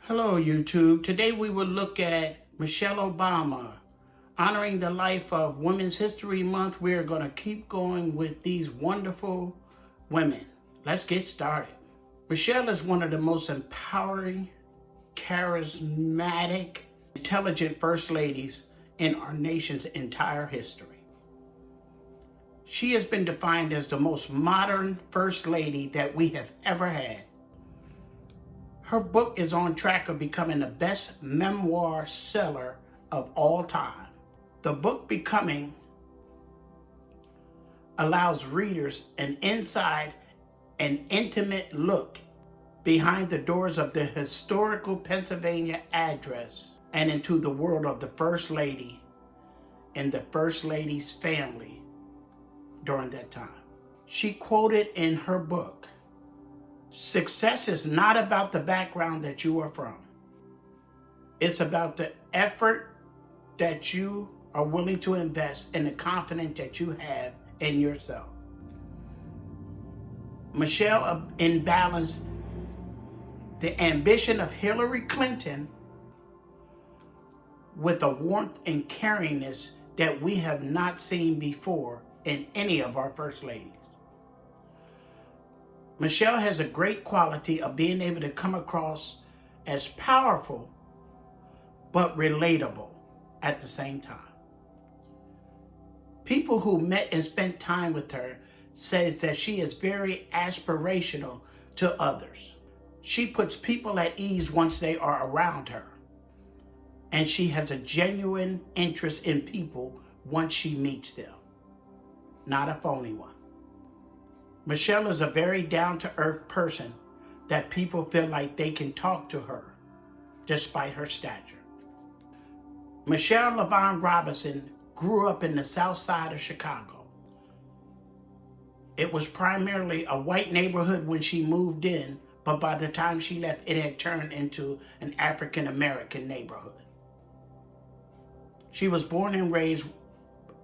Hello, YouTube. Today we will look at Michelle Obama. Honoring the life of Women's History Month, we are going to keep going with these wonderful women. Let's get started. Michelle is one of the most empowering, charismatic, intelligent first ladies in our nation's entire history. She has been defined as the most modern first lady that we have ever had. Her book is on track of becoming the best memoir seller of all time. The book Becoming allows readers an inside and intimate look behind the doors of the historical Pennsylvania address and into the world of the First Lady and the First Lady's family during that time. She quoted in her book, "Success is not about the background that you are from. It's about the effort that you are willing to invest and the confidence that you have in yourself." Michelle imbalanced the ambition of Hillary Clinton with a warmth and caringness that we have not seen before in any of our first ladies. Michelle has a great quality of being able to come across as powerful but relatable at the same time. People who met and spent time with her says that she is very aspirational to others. She puts people at ease once they are around her, and she has a genuine interest in people once she meets them, not a phony one. Michelle is a very down-to-earth person that people feel like they can talk to her despite her stature. Michelle LaVaughn Robinson grew up in the south side of Chicago. It was primarily a white neighborhood when she moved in, but by the time she left, it had turned into an African-American neighborhood. She was born and raised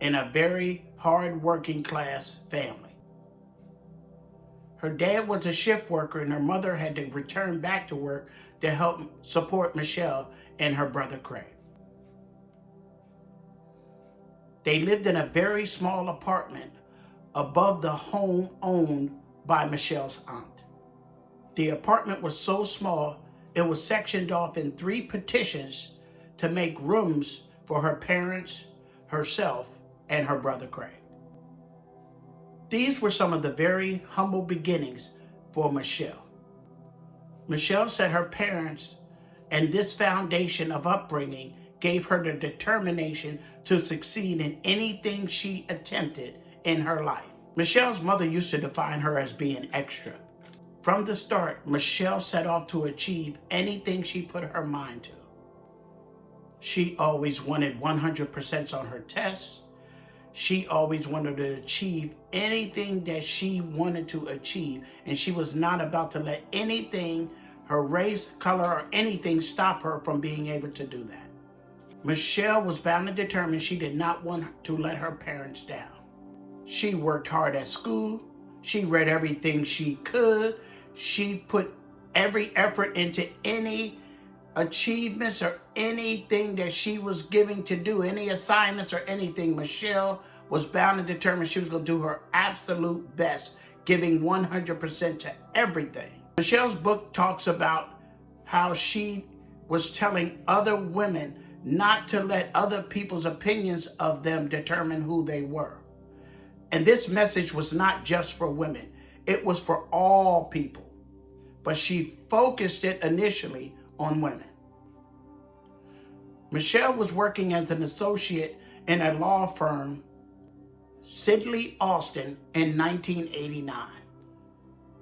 in a very hard working class family. Her dad was a shift worker and her mother had to return back to work to help support Michelle and her brother Craig. They lived in a very small apartment above the home owned by Michelle's aunt. The apartment was so small, it was sectioned off in 3 partitions to make rooms for her parents, herself, and her brother Craig. These were some of the very humble beginnings for Michelle. Michelle said her parents and this foundation of upbringing gave her the determination to succeed in anything she attempted in her life. Michelle's mother used to define her as being extra. From the start, Michelle set off to achieve anything she put her mind to. She always wanted 100% on her tests. She always wanted to achieve anything that she wanted to achieve, and she was not about to let anything, her race, color, or anything stop her from being able to do that. Michelle was bound and determined she did not want to let her parents down. She worked hard at school. She read everything she could. She put every effort into any achievements or anything that she was giving to do, any assignments or anything. Michelle was bound and determined she was going to do her absolute best, giving 100% to everything. Michelle's book talks about how she was telling other women not to let other people's opinions of them determine who they were. And this message was not just for women, it was for all people. But she focused it initially on women. Michelle was working as an associate in a law firm, Sidley Austin, in 1989.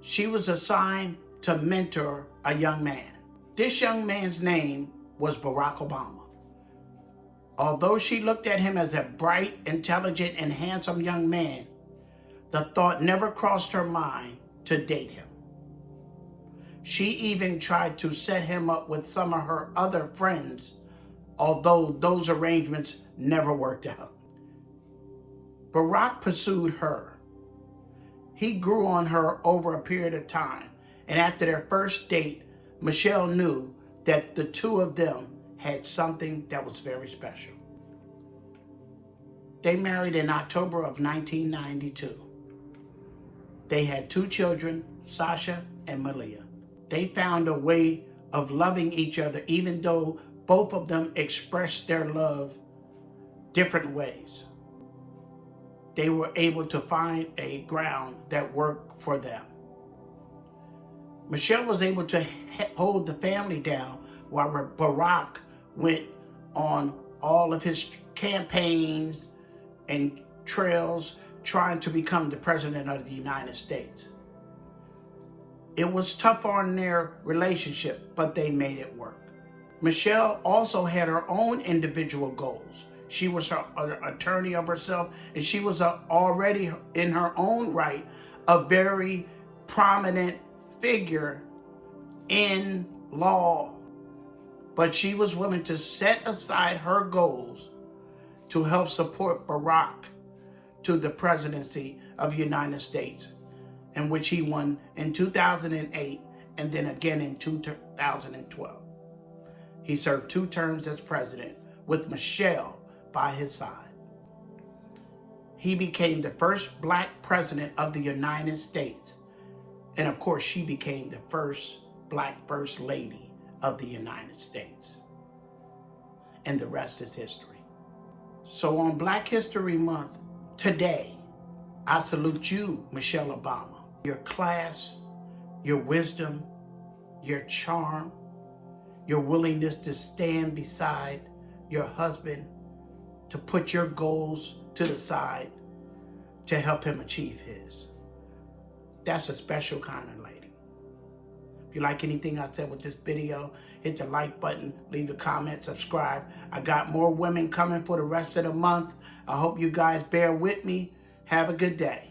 She was assigned to mentor a young man. This young man's name was Barack Obama. Although she looked at him as a bright, intelligent, and handsome young man, the thought never crossed her mind to date him. She even tried to set him up with some of her other friends, although those arrangements never worked out. Barack pursued her. He grew on her over a period of time, and after their first date, Michelle knew that the two of them had something that was very special. They married in October of 1992. They had 2 children, Sasha and Malia. They found a way of loving each other, even though both of them expressed their love different ways. They were able to find a ground that worked for them. Michelle was able to hold the family down while Barack went on all of his campaigns and trails trying to become the president of the United States. It was tough on their relationship, but they made it work. Michelle also had her own individual goals. She was an attorney of herself, and she was already in her own right a very prominent figure in law. But she was willing to set aside her goals to help support Barack to the presidency of the United States, in which he won in 2008 and then again in 2012. He served 2 terms as president with Michelle by his side. He became the first Black president of the United States. And of course, she became the first Black First Lady of the United States. And the rest is history. So on Black History Month, today, I salute you, Michelle Obama. Your class, your wisdom, your charm, your willingness to stand beside your husband, to put your goals to the side to help him achieve his. That's a special kind of lady. If you like anything I said with this video, hit the like button, leave a comment, subscribe. I got more women coming for the rest of the month. I hope you guys bear with me. Have a good day.